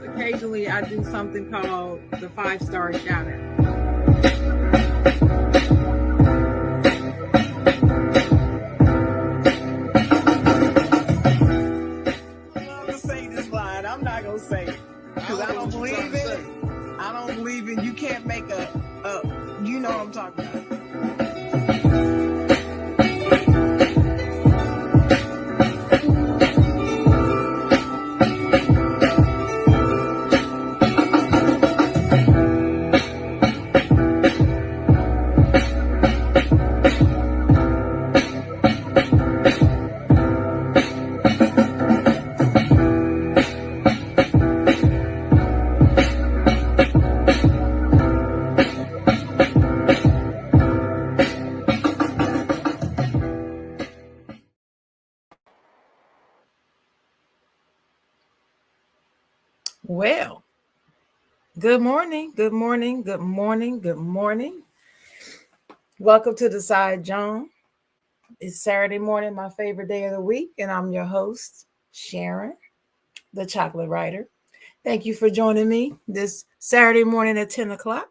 Occasionally, I do something called the 5-star shout out. I'm not gonna say it because I don't believe in it. I don't believe in. You can't make a. You know what I'm talking about. Well, good morning, good morning, good morning, good morning. Welcome to the side, Jawn. It's Saturday morning, my favorite day of the week, and I'm your host, Sharon, the chocolate writer. Thank you for joining me this Saturday morning at 10 o'clock.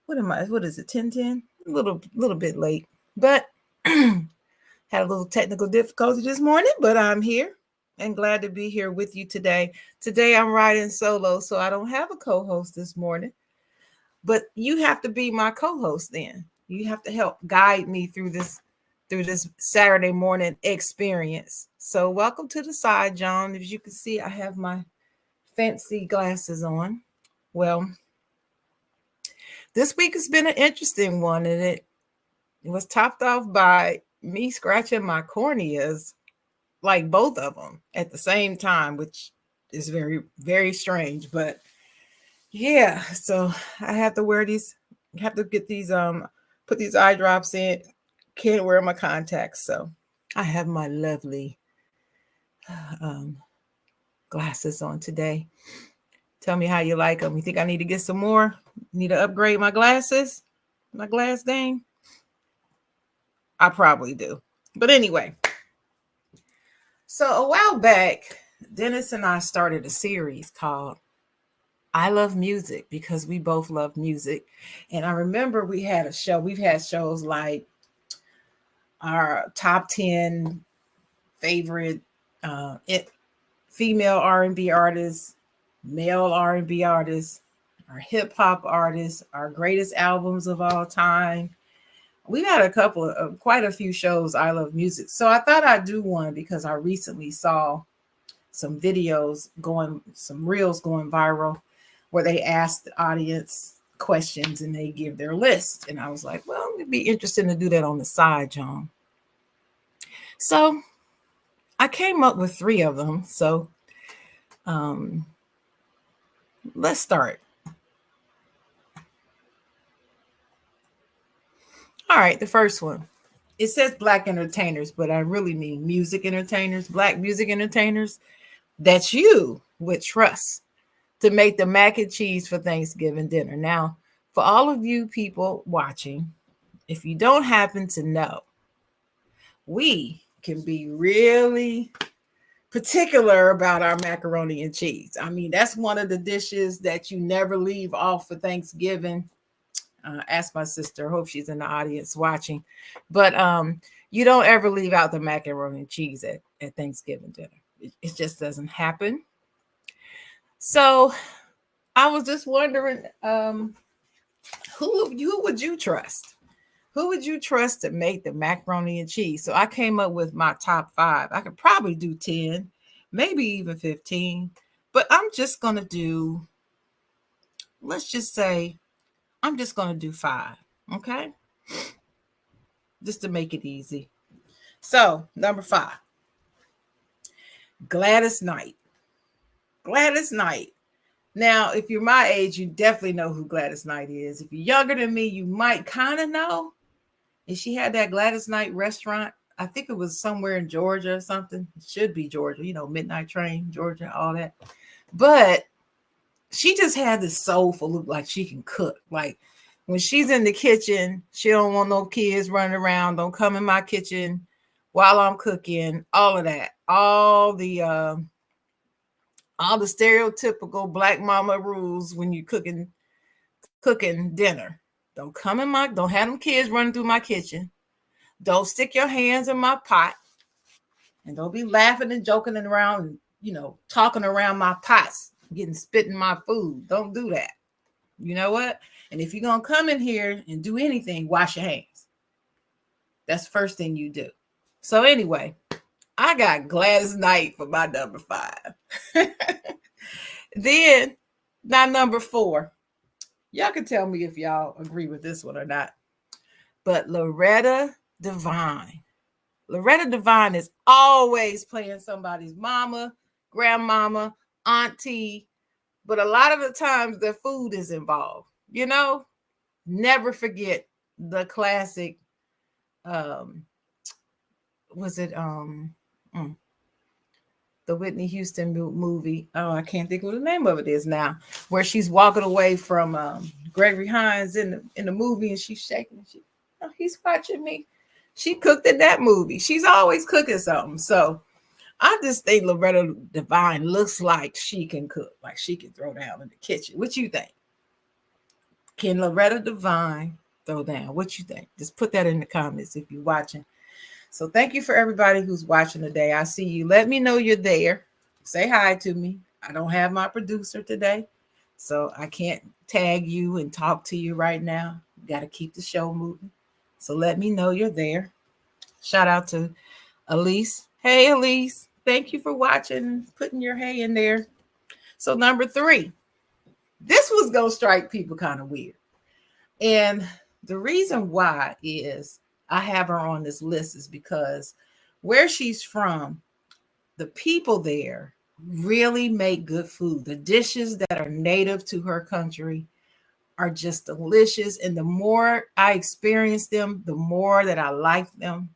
What is it, 10:10? A little bit late, but had a little technical difficulty this morning, but I'm here and glad to be here with you today. Today I'm riding solo, so I don't have a co-host this morning. But you have to be my co-host then. You have to help guide me through this Saturday morning experience. So welcome to the side, Jawn. As you can see, I have my fancy glasses on. Well, this week has been an interesting one, and it was topped off by me scratching my corneas, like both of them at the same time, which is very, very strange. But yeah, so I have to get these, put these eye drops in. Can't wear my contacts. So I have my lovely glasses on today. Tell me how you like them. You think I need to get some more? Need to upgrade my glasses? My glass game? I probably do. But anyway, so a while back, Dennis and I started a series called I Love Music because we both love music. And I remember we've had shows like our top 10 favorite female R&B artists, male R&B artists, our hip hop artists, our greatest albums of all time. We've had quite a few shows, I Love Music. So I thought I'd do one because I recently saw some reels going viral where they ask the audience questions and they give their list. And I was like, well, it'd be interesting to do that on the side, Jawn. So I came up with 3 of them. So let's start. All right, the first one. It says Black entertainers, but I really mean music entertainers, Black music entertainers that you would trust to make the mac and cheese for Thanksgiving dinner. Now, for all of you people watching, if you don't happen to know, we can be really particular about our macaroni and cheese. I mean, that's one of the dishes that you never leave off for Thanksgiving. Ask my sister. Hope she's in the audience watching. But you don't ever leave out the macaroni and cheese at Thanksgiving dinner. It just doesn't happen. So I was just wondering, who would you trust? Who would you trust to make the macaroni and cheese? So I came up with my top 5. I could probably do 10, maybe even 15. But I'm just going to do, let's just say, I'm just going to do 5. Okay? Just to make it easy. So, number 5. Gladys Knight. Gladys Knight. Now, if you're my age, you definitely know who Gladys Knight is. If you're younger than me, you might kind of know. And she had that Gladys Knight restaurant. I think it was somewhere in Georgia or something. It should be Georgia, Midnight Train, Georgia, all that. But she just had this soulful look, like she can cook. Like when she's in the kitchen, she don't want no kids running around. Don't come in my kitchen while I'm cooking. All of that, all the stereotypical black mama rules when you cooking dinner. Don't have them kids running through my kitchen. Don't stick your hands in my pot, and don't be laughing and joking around and talking around my pots, spitting my food. Don't do that. You know what? And if you're gonna come in here and do anything, wash your hands. That's the first thing you do. So anyway, I got Gladys Knight for my number 5. Then, now number 4. Y'all can tell me if y'all agree with this one or not. But Loretta Devine. Loretta Devine is always playing somebody's mama, grandmama, auntie, but a lot of the times the food is involved. Never forget the classic. Was it the Whitney Houston movie? Oh, I can't think of what the name of it is now. Where she's walking away from Gregory Hines in the movie, and she's shaking. He's watching me. She cooked in that movie. She's always cooking something. So I just think Loretta Devine looks like she can cook, like she can throw down in the kitchen. What you think? Can Loretta Devine throw down? What you think? Just put that in the comments if you're watching. So thank you for everybody who's watching today. I see you. Let me know you're there. Say hi to me. I don't have my producer today, so I can't tag you and talk to you right now. Got to keep the show moving. So let me know you're there. Shout out to Elise. Hey, Elise. Thank you for watching, putting your hey in there. So number 3. This was going to strike people kind of weird. And the reason why is I have her on this list is because where she's from, the people there really make good food. The dishes that are native to her country are just delicious. And the more I experience them, the more that I like them.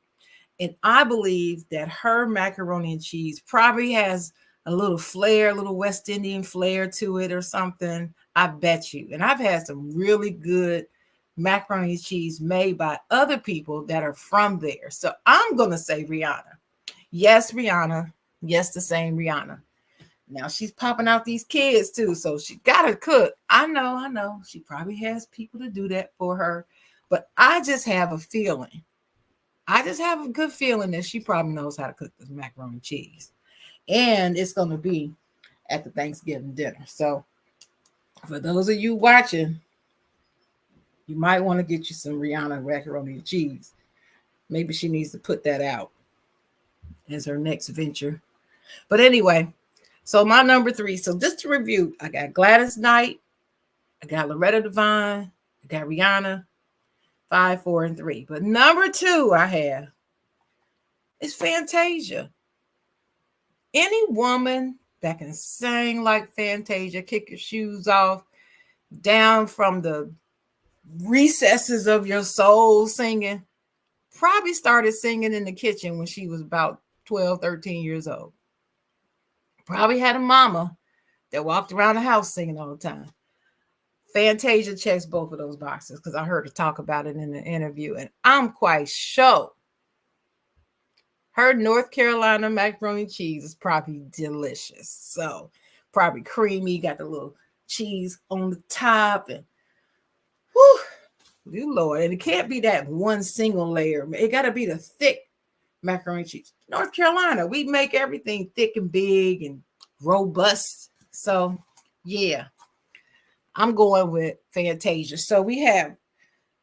And I believe that her macaroni and cheese probably has a little flair, a little West Indian flair to it or something. I bet you. And I've had some really good macaroni and cheese made by other people that are from there. So I'm going to say Rihanna. Yes, Rihanna. Yes, the same Rihanna. Now she's popping out these kids too, so she got to cook. I know. She probably has people to do that for her, but I just have a feeling. I just have a good feeling that she probably knows how to cook this macaroni and cheese, and it's going to be at the Thanksgiving dinner. So for those of you watching, you might want to get you some Rihanna macaroni and cheese. Maybe she needs to put that out as her next venture. But anyway, so my number 3. So just to review, I got Gladys Knight, I got Loretta Devine, I got Rihanna, 5, 4, and 3. But number 2 I have is Fantasia. Any woman that can sing like Fantasia, kick your shoes off, down from the recesses of your soul singing, probably started singing in the kitchen when she was about 12, 13 years old. Probably had a mama that walked around the house singing all the time. Fantasia checks both of those boxes because I heard her talk about it in the interview, and I'm quite sure her North Carolina macaroni and cheese is probably delicious. So probably creamy, got the little cheese on the top, and whew, you Lord. And it can't be that one single layer. It got to be the thick macaroni and cheese. North Carolina, we make everything thick and big and robust. So yeah, I'm going with Fantasia. So we have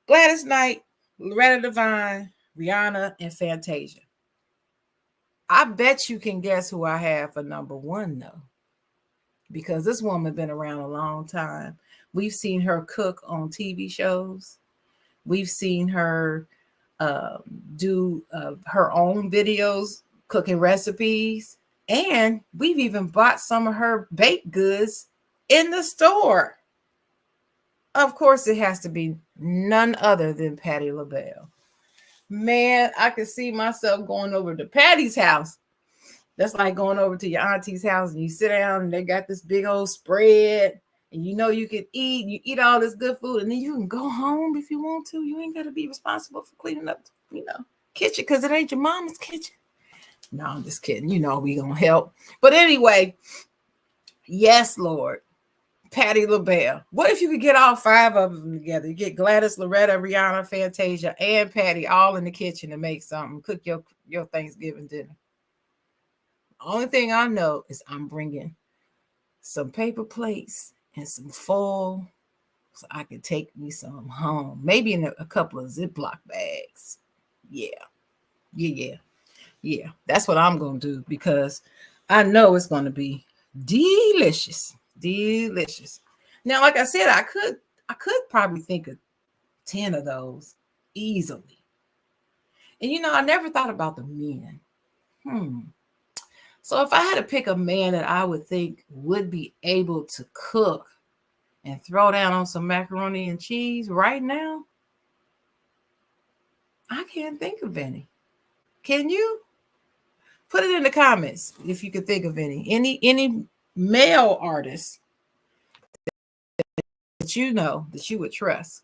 Gladys Knight, Loretta Devine, Rihanna, and Fantasia. I bet you can guess who I have for number 1 though, because this woman been around a long time. We've seen her cook on TV shows. We've seen her do her own videos, cooking recipes, and we've even bought some of her baked goods in the store. Of course, it has to be none other than Patti LaBelle. Man, I could see myself going over to Patty's house. That's like going over to your auntie's house and you sit down and they got this big old spread and you know you can eat, you eat all this good food, and then you can go home if you want to. You ain't got to be responsible for cleaning up, kitchen, because it ain't your mama's kitchen. No, I'm just kidding. We gonna help. But anyway, yes, Lord. Patti LaBelle. What if you could get all 5 of them together? You get Gladys, Loretta, Rihanna, Fantasia, and Patti all in the kitchen to make something. Cook your Thanksgiving dinner. The only thing I know is I'm bringing some paper plates and some foil so I can take me some home. Maybe in a couple of Ziploc bags. Yeah. That's what I'm going to do because I know it's going to be delicious. Now, like I said, I could probably think of 10 of those easily. And I never thought about the men. So if I had to pick a man that I would think would be able to cook and throw down on some macaroni and cheese right now, I can't think of any. Can you? Put it in the comments if you could think of any male artist that you would trust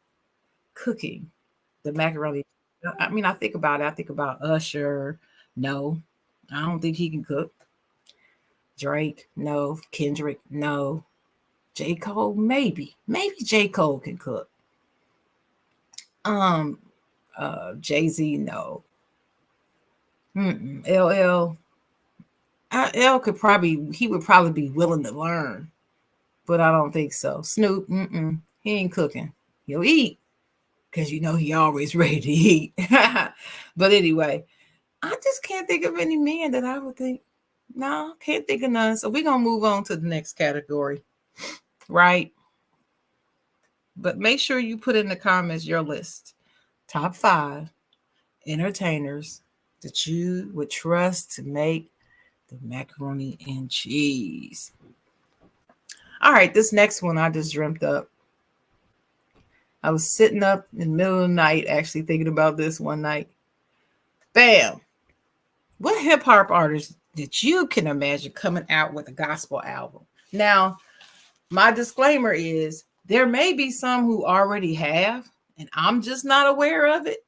cooking the macaroni. I mean, I think about it. I think about Usher. No, I don't think he can cook. Drake, no. Kendrick, no. J. Cole, maybe J. Cole can cook. Jay-Z, no. LL he would probably be willing to learn, but I don't think so. Snoop, he ain't cooking. He'll eat because he always ready to eat. But anyway, I just can't think of any men that I would think. No, can't think of none. So we're gonna move on to the next category, right? But make sure you put in the comments your list. Top 5 entertainers that you would trust to make the macaroni and cheese. All right, this next one I just dreamt up. I was sitting up in the middle of the night actually thinking about this one night. Bam! What hip hop artist that you can imagine coming out with a gospel album? Now, my disclaimer is there may be some who already have, and I'm just not aware of it.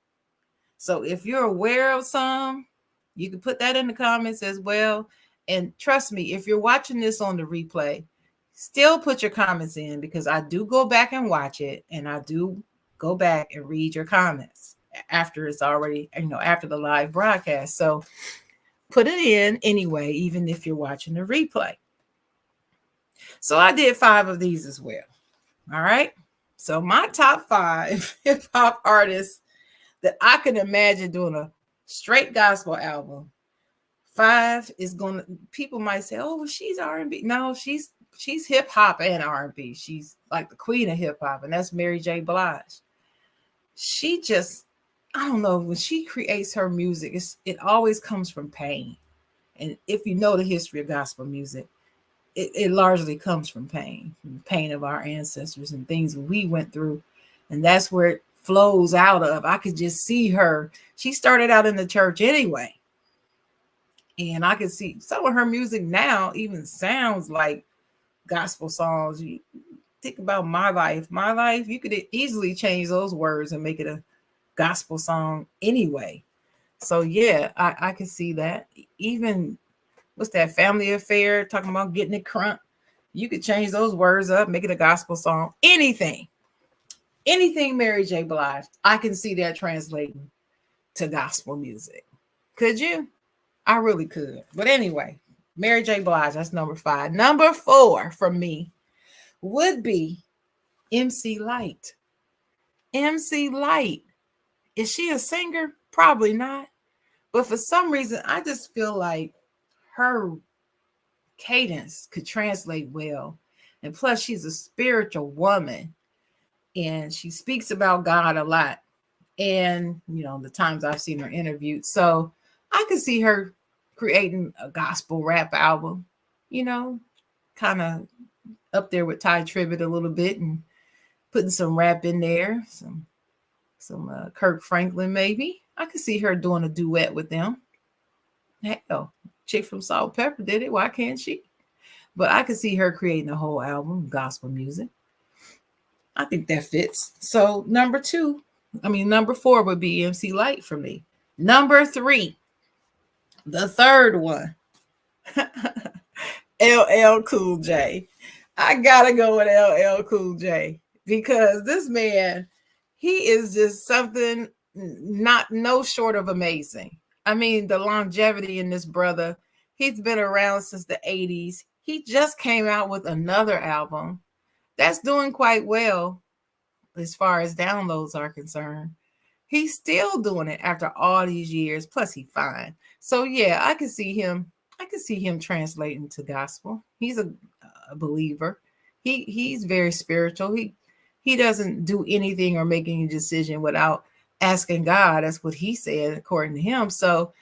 So if you're aware of some, you can put that in the comments as well. And trust me, if you're watching this on the replay, still put your comments in because I do go back and watch it, and I do go back and read your comments after it's already, after the live broadcast. So put it in anyway, even if you're watching the replay. So I did 5 of these as well. All right. So my top 5 hip hop artists that I can imagine doing a straight gospel album. 5 is people might say, oh, well, she's R&B. No, she's hip hop and R&B. She's like the queen of hip hop, and that's Mary J. Blige. She just, I don't know, when she creates her music, it always comes from pain. And if you know the history of gospel music, it largely comes from pain of our ancestors and things we went through. And that's where it flows out of. I could just see her. She started out in the church anyway. And I could see some of her music now even sounds like gospel songs. You think about My Life. You could easily change those words and make it a gospel song anyway. So yeah, I can see that. Even what's that, Family Affair, talking about getting it crunk. You could change those words up, make it a gospel song. Anything Mary J. Blige, I can see that translating to gospel music. Could you? I really could. But anyway, Mary J. Blige, that's number 5. Number 4 for me would be MC Lyte. MC Lyte. Is she a singer? Probably not. But for some reason, I just feel like her cadence could translate well. And plus, she's a spiritual woman. And she speaks about God a lot. And, the times I've seen her interviewed. So I could see her creating a gospel rap album, kind of up there with Ty Tribbett a little bit and putting some rap in there, some Kirk Franklin maybe. I could see her doing a duet with them. Hell, chick from Salt Pepper did it. Why can't she? But I could see her creating a whole album, gospel music. I think that fits. So number 4 would be MC Light for me. Number 3, the third one, LL Cool J. I gotta go with LL Cool J because this man, he is just something not no short of amazing. I mean, the longevity in this brother, he's been around since the 80s. He just came out with another album that's doing quite well as far as downloads are concerned. He's still doing it after all these years. Plus, he's fine. So yeah, I can see him. I can see him translating to gospel. He's a believer. He's very spiritual. He doesn't do anything or make any decision without asking God. That's what he said according to him. So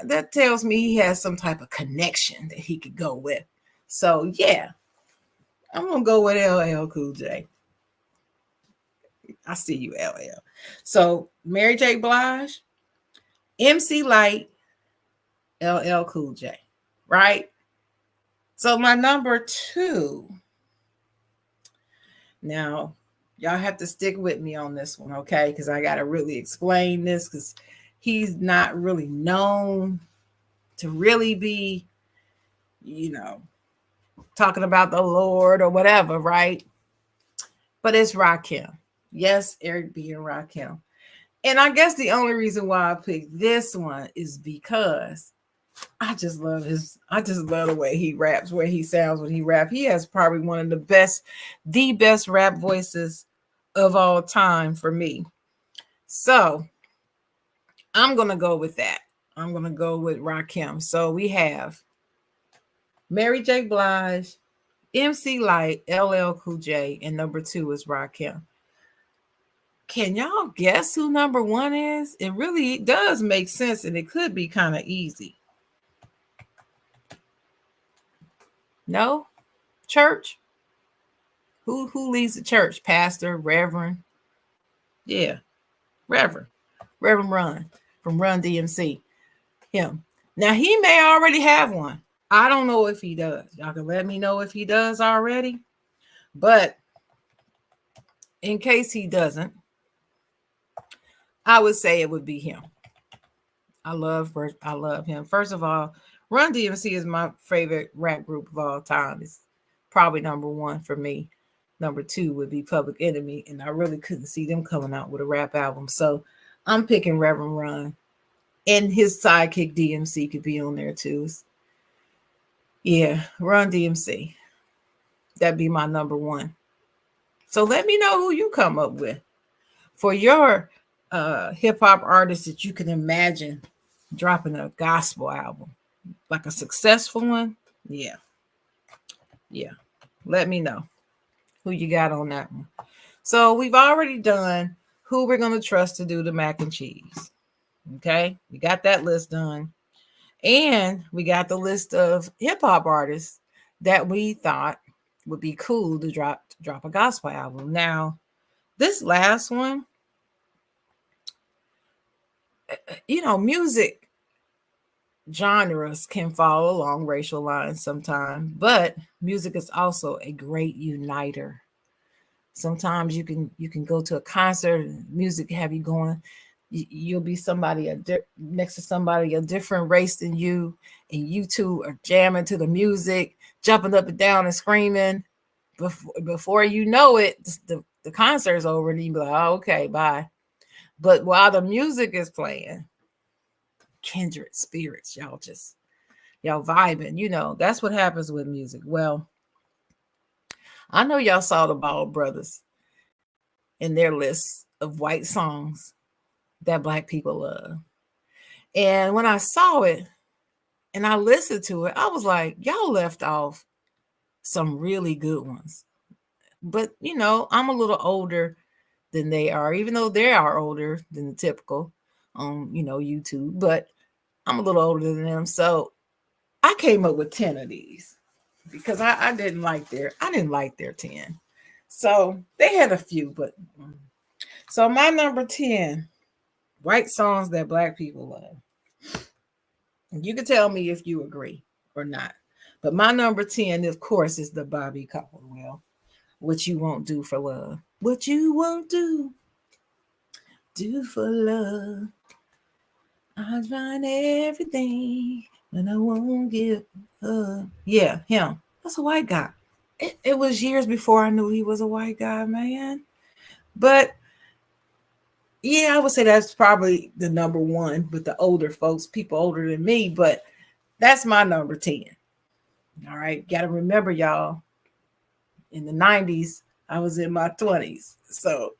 that tells me he has some type of connection that he could go with. So yeah, I'm gonna go with LL Cool J. I see you, LL. So Mary J. Blige, MC Light, LL Cool J, right? So my number 2. Now, y'all have to stick with me on this one, okay? Because I got to really explain this because he's not really known to really be, talking about the Lord or whatever, right? But it's Rakim. Yes, Eric B. and Rakim. And I guess the only reason why I picked this one is because I just love the way he raps, where he sounds when he raps. He has probably one of the best rap voices of all time for me. So I'm going to go with that. I'm going to go with Rakim. So we have Mary J. Blige, MC Light, LL Cool J, and number 2 is Rakim. Can y'all guess who number 1 is? It really does make sense, and it could be kind of easy. No? Church? Who leads the church? Pastor, Reverend? Yeah, Reverend Run from Run DMC. Him. Now, he may already have one. I don't know if he does. Y'all can let me know if he does already. But in case he doesn't, I would say it would be him. I love him. First of all, Run DMC is my favorite rap group of all time. It's probably number 1 for me. Number 2 would be Public Enemy, and I really couldn't see them coming out with a rap album. So I'm picking Reverend Run, and his sidekick DMC could be on there too. Yeah, Run DMC. That'd be my number 1. So let me know who you come up with for your hip hop artist that you can imagine dropping a gospel album, like a successful one. Yeah. Let me know who you got on that one. So we've already done who we're going to trust to do the mac and cheese. Okay, we got that list done, and we got the list of hip hop artists that we thought would be cool to drop a gospel album. Now, this last one, music genres can fall along racial lines sometimes, but music is also a great uniter. Sometimes you can go to a concert and music have you going. You'll be next to somebody a different race than you, and you two are jamming to the music, jumping up and down and screaming. Before you know it, the concert's over, and you be like, oh, okay, bye. But while the music is playing, kindred spirits, y'all vibing. That's what happens with music. Well, I know y'all saw the Ball Brothers in their list of white songs that Black people love. And when I saw it and I listened to it, I was like, y'all left off some really good ones. But, I'm a little older than they are, even though they are older than the typical on, YouTube. But I'm a little older than them. So I came up with 10 of these because I didn't like their 10. So they had a few, but so my number 10, white songs that Black people love. You can tell me if you agree or not. But my number 10, of course, is the Bobby Caldwell. What you won't do for love. What you won't do for love. I'll find everything, and I won't give up. Yeah, him. That's a white guy. It was years before I knew he was a white guy, man. But yeah, I would say that's probably the number one with the older folks, people older than me. But that's my number 10. All right. Got to remember, y'all, in the 90s, I was in my 20s. So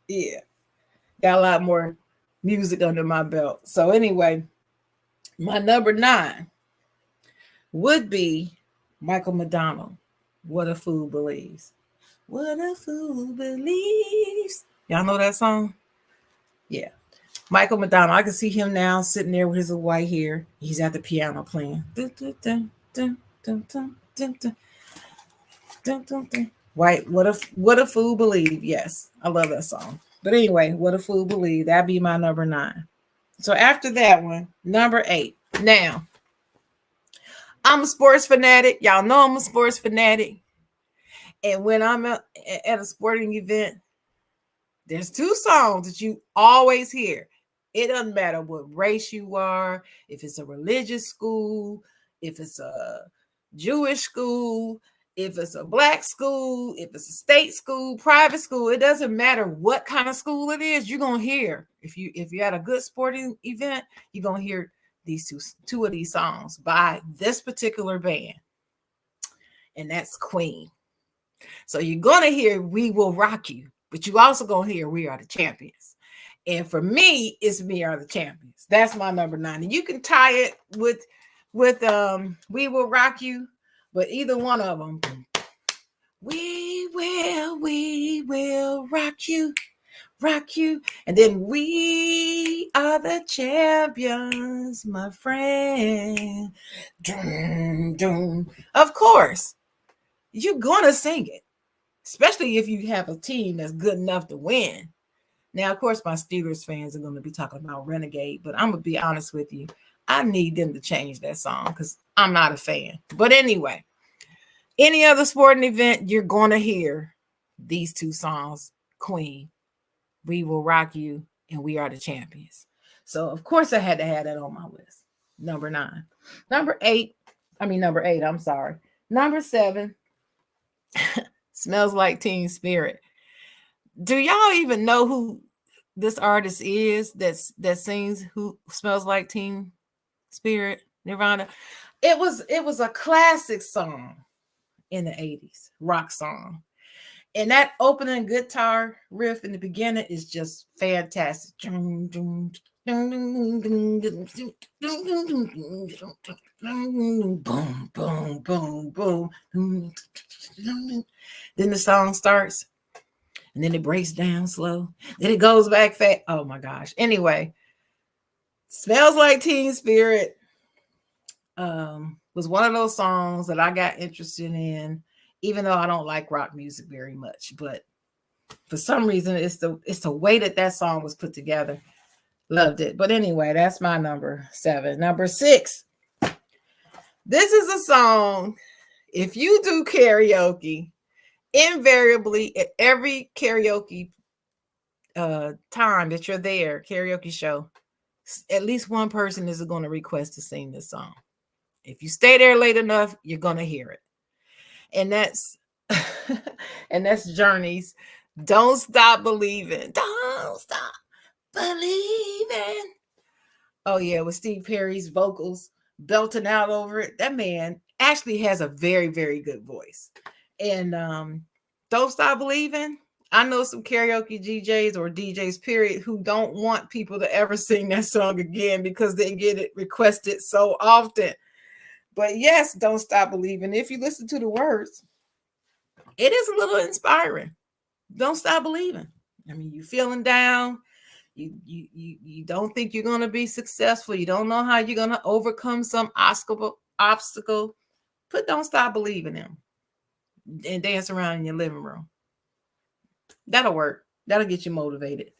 yeah, got a lot more music under my belt. So anyway, my number 9 would be Michael McDonald. What a Fool Believes. What a Fool Believes. Y'all know that song? Yeah. Michael McDonald. I can see him now sitting there with his white hair. He's at the piano playing. White. What a Fool Believe. Yes. I love that song. But anyway, What a Fool Believe. That'd be my number 9. So after that one, number 8. Now, I'm a sports fanatic. Y'all know I'm a sports fanatic. And when I'm at a sporting event, there's 2 songs that you always hear. It doesn't matter what race you are, if it's a religious school, if it's a Jewish school, if it's a black school, if it's a state school, private school, it doesn't matter what kind of school it is, you're going to hear. If you're at a good sporting event, you're going to hear these two of these songs by this particular band. And that's Queen. So you're going to hear We Will Rock You, but you also going to hear We Are the Champions. And for me, it's We Are the Champions. That's my number 9. And you can tie it with We Will Rock You, but either one of them. We will rock you. And then We Are the Champions, my friend. Dun, dun. Of course, you're going to sing it, especially if you have a team that's good enough to win. Now, of course, my Steelers fans are going to be talking about Renegade, but I'm going to be honest with you. I need them to change that song because I'm not a fan. But anyway, any other sporting event, you're going to hear these 2 songs, Queen, We Will Rock You, and We Are the Champions. So, of course, I had to have that on my list. Number 9. Number 8, I'm sorry. Number 7, Smells Like Teen Spirit. Do y'all even know who this artist is that sings Who Smells Like Teen Spirit? Nirvana. It was a classic song in the 80s, rock song. And that opening guitar riff in the beginning is just fantastic. Boom, boom, boom, boom. Then the song starts. And then it breaks down slow. Then it goes back fast. Oh my gosh. Anyway, Smells Like Teen Spirit was one of those songs that I got interested in, even though I don't like rock music very much. But for some reason, it's the way that song was put together. Loved it. But anyway, that's my number 7. Number 6. This is a song, if you do karaoke, invariably at every karaoke time that you're there, karaoke show, at least one person is going to request to sing this song. If you stay there late enough, you're going to hear it. And that's Journey's Don't Stop Believing. Don't stop believing. Oh yeah, with Steve Perry's vocals belting out over it. That man actually has a very, very good voice. And Don't Stop Believing. I know some karaoke DJs or DJs, period, who don't want people to ever sing that song again because they get it requested so often. But yes, Don't Stop Believing. If you listen to the words, it is a little inspiring. Don't stop believing. I mean, you're feeling down. You don't think you're going to be successful. You don't know how you're going to overcome some obstacle. Put Don't Stop Believing in and dance around in your living room. That'll work. That'll get you motivated.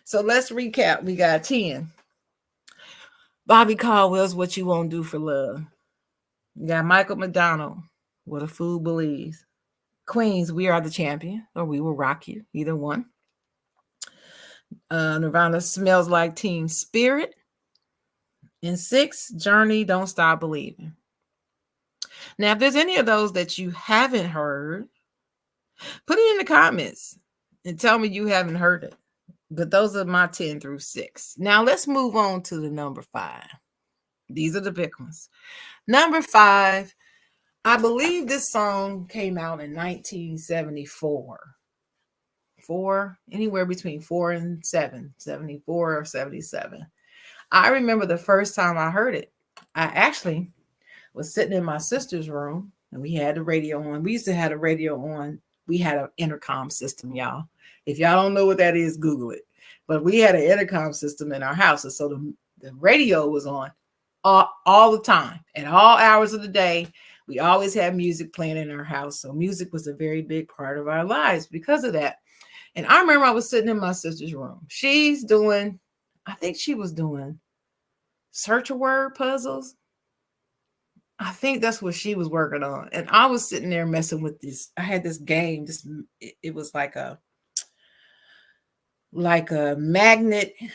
So let's recap. We got 10. Bobby Caldwell's What You Won't Do for Love. You got Michael McDonald, What a Fool Believes. Queens, We Are the Champion, or We Will Rock You, either one. Nirvana, Smells Like Teen Spirit. And 6, Journey, Don't Stop Believing. Now, if there's any of those that you haven't heard, put it in the comments and tell me you haven't heard it. But those are my 10 through 6. Now, let's move on to the number 5. These are the big ones. Number 5, I believe this song came out in 1974. Anywhere between 4 and 7, 74 or 77. I remember the first time I heard it. I actually was sitting in my sister's room and we had the radio on. We used to have a radio on. We had an intercom system, y'all. If y'all don't know what that is, Google it. But we had an intercom system in our house. And so the radio was on all the time, at all hours of the day. We always had music playing in our house. So music was a very big part of our lives because of that. And I remember I was sitting in my sister's room. I think she was doing search a word puzzles. I think that's what she was working on. And I was sitting there messing with this. I had this game. It was like a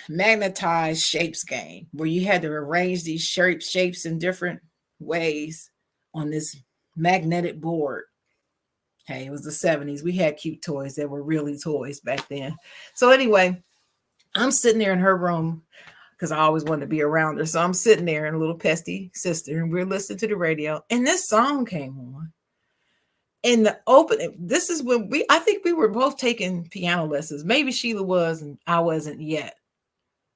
magnetized shapes game where you had to arrange these shapes in different ways on this magnetic board. Hey, it was the 70s. We had cute toys that were really toys back then. So anyway, I'm sitting there in her room because I always wanted to be around her. So I'm sitting there, and a little pesty sister, and we're listening to the radio, and this song came on. In the opening, this is when I think we were both taking piano lessons. Maybe Sheila was, and I wasn't yet.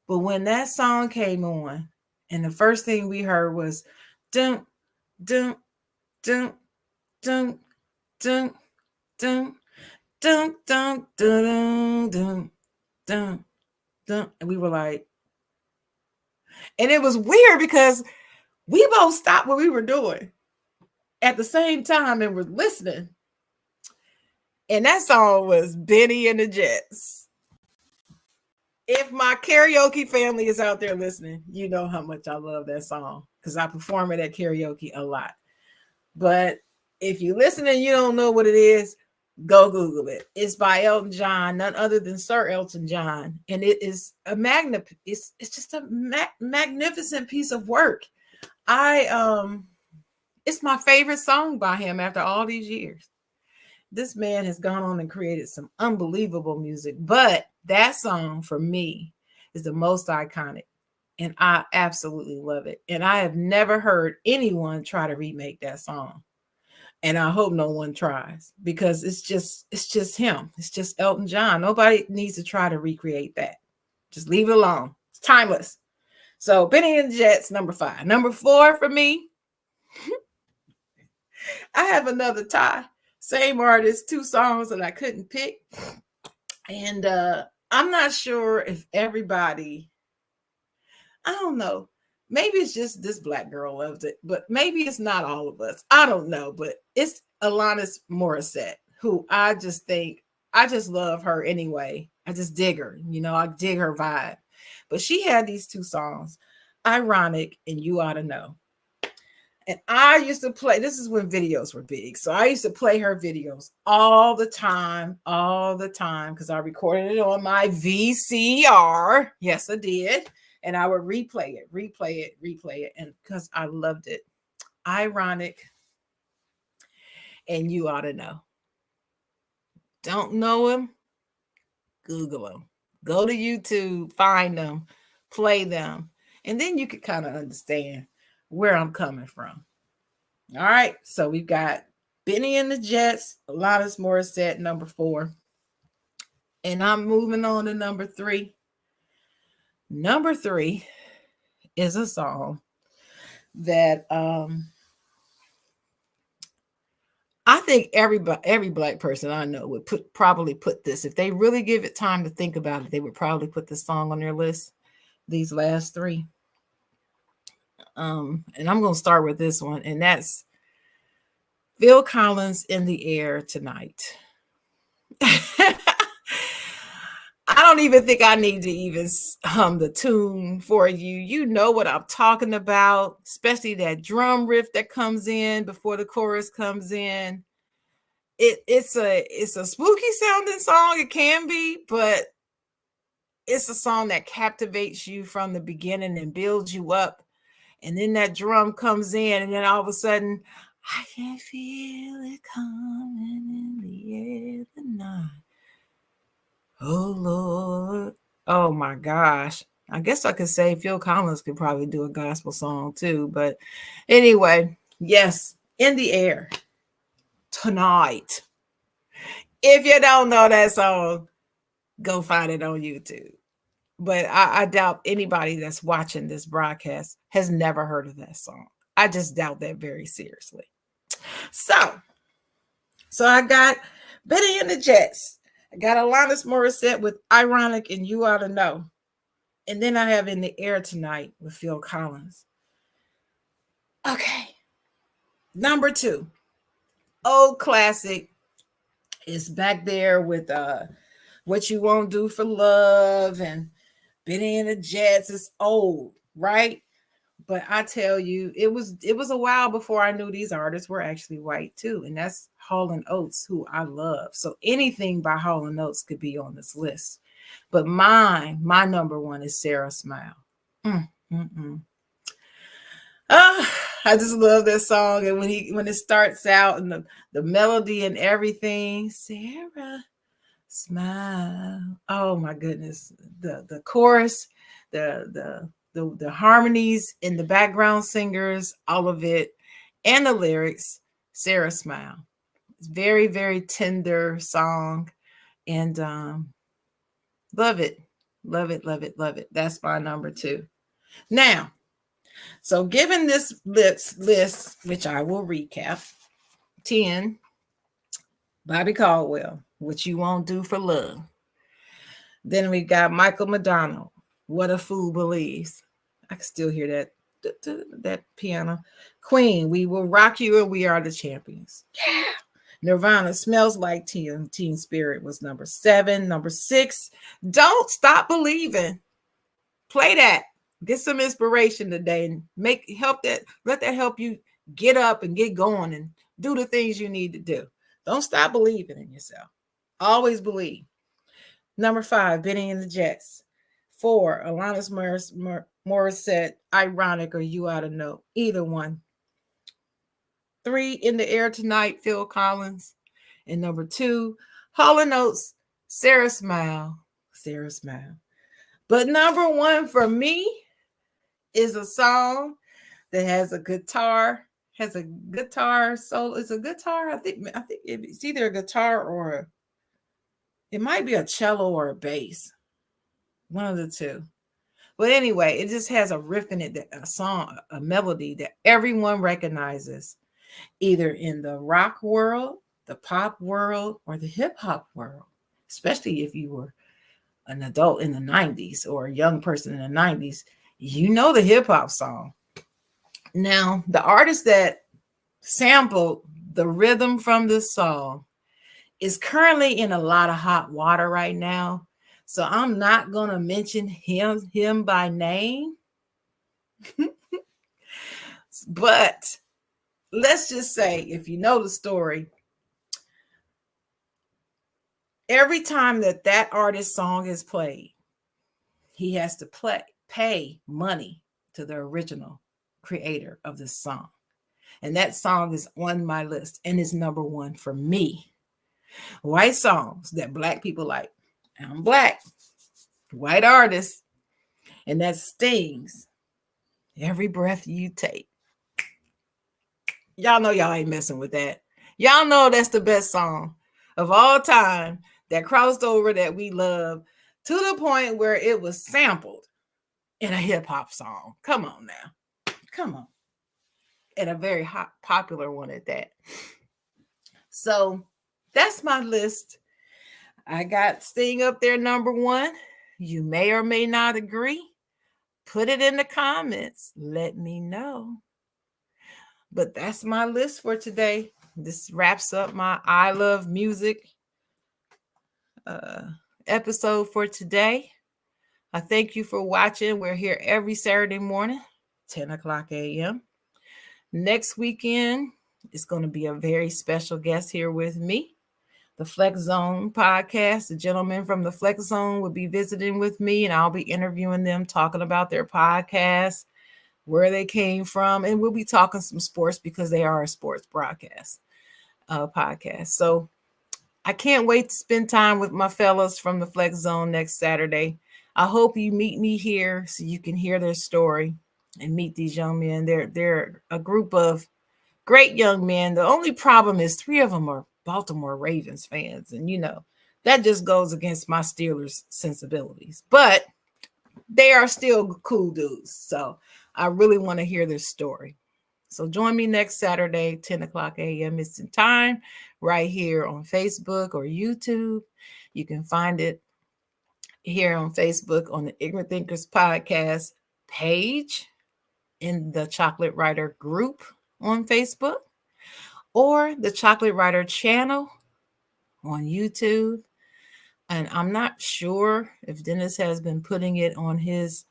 But when that song came on, and the first thing we heard was dun dun dun dun dun dun dun dun dun dun dun dun, and we were like, and it was weird because we both stopped what we were doing at the same time and were listening. And that song was Benny and the Jets. If my karaoke family is out there listening, you know how much I love that song because I perform it at karaoke a lot. But if you listen and you don't know what it is, go Google it. It's by Elton John, none other than Sir Elton John. And it is it's just a magnificent piece of work. It's my favorite song by him after all these years. This man has gone on and created some unbelievable music, but that song for me is the most iconic, and I absolutely love it. And I have never heard anyone try to remake that song. And I hope no one tries because it's just him. It's just Elton John. Nobody needs to try to recreate that. Just leave it alone. It's timeless. So Benny and the Jets, number 5. Number 4 for me, I have another tie. Same artist, 2 songs that I couldn't pick. And I'm not sure if everybody, I don't know. Maybe it's just this black girl loves it, but maybe it's not all of us. I don't know, but it's Alanis Morissette, who I just love her anyway. I just dig her. I dig her vibe. But she had these 2 songs, Ironic and You Ought to Know. And I used to play, this is when videos were big. So I used to play her videos all the time, because I recorded it on my VCR. Yes, I did. And I would replay it. And because I loved it. Ironic and You Ought to Know. Don't know him? Google them. Go to YouTube, find them, play them. And then you can kind of understand where I'm coming from. All right. So we've got Benny and the Jets, Alanis Morissette, number 4. And I'm moving on to number 3. Number 3 is a song that I think every black person I know would probably put this. If they really give it time to think about it, they would probably put this song on their list, these last 3. And I'm going to start with this one, and that's Phil Collins, In the Air Tonight. I don't even think I need to even hum the tune for you. You know what I'm talking about, especially that drum riff that comes in before the chorus comes in. It's a spooky sounding song. It can be, but it's a song that captivates you from the beginning and builds you up. And then that drum comes in, and then all of a sudden, I can feel it coming in the air tonight. Oh Lord. Oh my gosh. I guess I could say Phil Collins could probably do a gospel song too. But anyway, yes, in the air tonight. If you don't know that song, go find it on YouTube. But I doubt anybody that's watching this broadcast has never heard of that song. I just doubt that very seriously. So I got Betty and the Jets. I got Alanis Morissette with Ironic and You Ought to Know. And then I have In the Air Tonight with Phil Collins. Okay. Number 2. Old classic is back there with What You Won't Do for Love and Betty and the Jets. Is old, right? But I tell you, it was a while before I knew these artists were actually white too. And that's Hall & Oates, who I love. So anything by Hall & Oates could be on this list. But my number 1 is Sarah Smile. I just love that song. And when it starts out and the melody and everything, Sarah Smile. Oh my goodness. The chorus, the harmonies in the background singers, all of it, and the lyrics, Sarah Smile. It's very, very tender song. And love it. Love it, love it, love it. That's my number 2. Now, so given this list, which I will recap, 10, Bobby Caldwell, What You Won't Do for Love. Then we got Michael McDonald, What a Fool Believes. I can still hear that piano. Queen, We Will Rock You and We Are the Champions. Yeah. Nirvana, Smells Like Teen Spirit was number 7. Number 6, Don't Stop Believing. Play that. Get some inspiration today and let that help you get up and get going and do the things you need to do. Don't stop believing in yourself. Always believe. Number 5, Benny and the Jets. 4, Alanis Morissette, Ironic or You Ought to Know. Either one. 3, In the Air Tonight, Phil Collins. And number 2, Hall & Oates, Sarah Smile. Sarah Smile. But number 1 for me is a song that has a guitar solo. It's a guitar. I think it's either a guitar or it might be a cello or a bass. One of the two. But anyway, it just has a riff in it, a melody that everyone recognizes, either in the rock world, the pop world, or the hip hop world, especially if you were an adult in the 90s or a young person in the 90s. You know the hip hop song. Now, the artist that sampled the rhythm from this song is currently in a lot of hot water right now. So I'm not going to mention him by name. But let's just say, if you know the story, every time that artist's song is played, he has to pay money to the original creator of this song. And that song is on my list and is number 1 for me. White songs that Black people like. I'm Black, white artist, and that stings. Every breath you take. Y'all know y'all ain't messing with that. Y'all know that's the best song of all time that crossed over that we love to the point where it was sampled in a hip hop song. Come on now. Come on. And a very popular one at that. So that's my list. I got Sting up there number 1. You may or may not agree. Put it in the comments. Let me know. But that's my list for today. This wraps up my I Love Music episode for today. I thank you for watching. We're here every Saturday morning, 10 o'clock a.m. Next weekend is going to be a very special guest here with me. The Flex Zone podcast. The gentleman from the Flex Zone will be visiting with me, and I'll be interviewing them, talking about their podcast, where they came from, and we'll be talking some sports because they are a sports broadcast podcast. So I can't wait to spend time with my fellas from the Flex Zone next Saturday. I hope you meet me here so you can hear their story and meet these young men. They're a group of great young men. The only problem is 3 of them are Baltimore Ravens fans. And, that just goes against my Steelers sensibilities. But they are still cool dudes. So I really want to hear their story. So join me next Saturday, 10 o'clock a.m. Eastern Time, right here on Facebook or YouTube. You can find it here on Facebook on the Ignorant Thinkers Podcast page, in the Chocolate Writer group on Facebook, or the Chocolate Writer channel on YouTube. And I'm not sure if Dennis has been putting it on his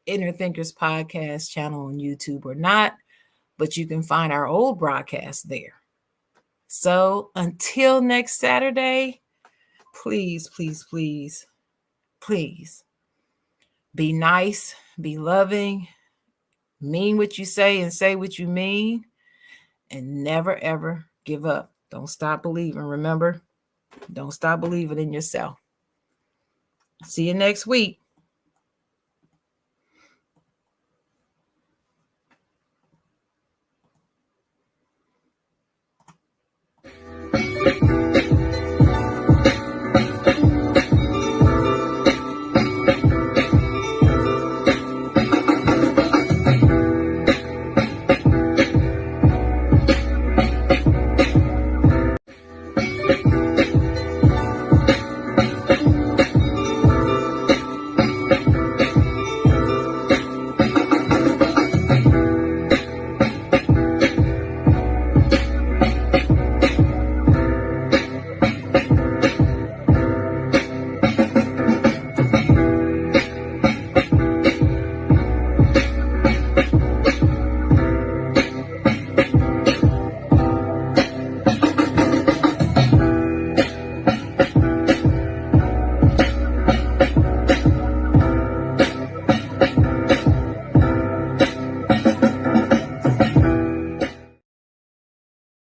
Inner Thinkers Podcast channel on YouTube or not, but you can find our old broadcast there. So until next Saturday, please, please, please, please be nice, be loving, mean what you say and say what you mean, and never, ever give up. Don't stop believing. Remember, don't stop believing in yourself. See you next week.